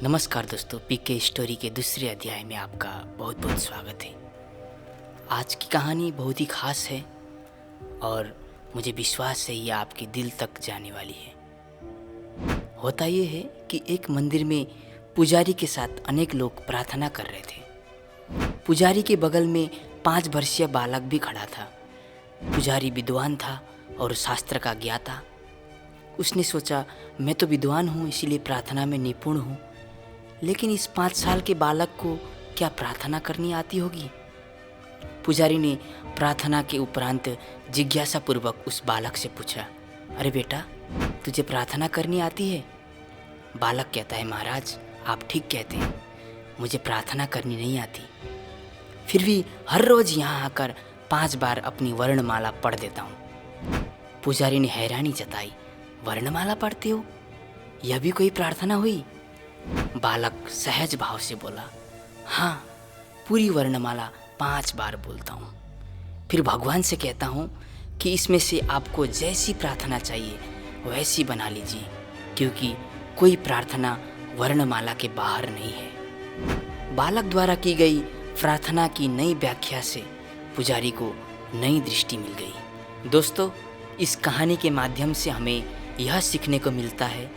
नमस्कार दोस्तों, पीके स्टोरी के दूसरे अध्याय में आपका बहुत बहुत स्वागत है। आज की कहानी बहुत ही ख़ास है और मुझे विश्वास है ये आपके दिल तक जाने वाली है। होता ये है कि एक मंदिर में पुजारी के साथ अनेक लोग प्रार्थना कर रहे थे। पुजारी के बगल में 5 वर्षीय बालक भी खड़ा था। पुजारी विद्वान था और शास्त्र का ज्ञाता। उसने सोचा, मैं तो विद्वान हूँ, इसीलिए प्रार्थना में निपुण हूँ, लेकिन इस 5 साल के बालक को क्या प्रार्थना करनी आती होगी? पुजारी ने प्रार्थना के उपरांत जिज्ञासापूर्वक उस बालक से पूछा, अरे बेटा, तुझे प्रार्थना करनी आती है? बालक कहता है, महाराज आप ठीक कहते हैं, मुझे प्रार्थना करनी नहीं आती, फिर भी हर रोज़ यहाँ आकर 5 बार अपनी वर्णमाला पढ़ देता हूँ। पुजारी ने हैरानी जताई, वर्णमाला पढ़ते हो? यह भी कोई प्रार्थना हुई? बालक सहज भाव से बोला, हाँ, पूरी वर्णमाला 5 बार बोलता हूँ। फिर भगवान से कहता हूँ कि इसमें से आपको जैसी प्रार्थना चाहिए वैसी बना लीजिए, क्योंकि कोई प्रार्थना वर्णमाला के बाहर नहीं है। बालक द्वारा की गई प्रार्थना की नई व्याख्या से पुजारी को नई दृष्टि मिल गई। दोस्तों, इस कहानी के माध्यम से हमें यह सीखने को मिलता है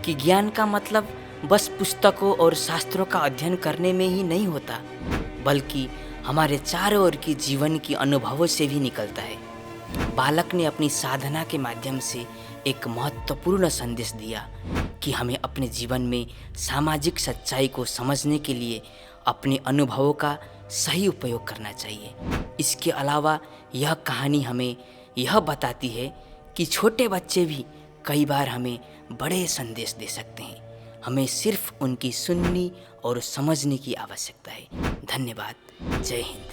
कि ज्ञान का मतलब बस पुस्तकों और शास्त्रों का अध्ययन करने में ही नहीं होता, बल्कि हमारे चारों ओर की जीवन की अनुभवों से भी निकलता है। बालक ने अपनी साधना के माध्यम से एक महत्वपूर्ण संदेश दिया कि हमें अपने जीवन में सामाजिक सच्चाई को समझने के लिए अपने अनुभवों का सही उपयोग करना चाहिए। इसके अलावा यह कहानी हमें यह बताती है कि छोटे बच्चे भी कई बार हमें बड़े संदेश दे सकते हैं। हमें सिर्फ उनकी सुननी और समझने की आवश्यकता है। धन्यवाद। जय हिंद।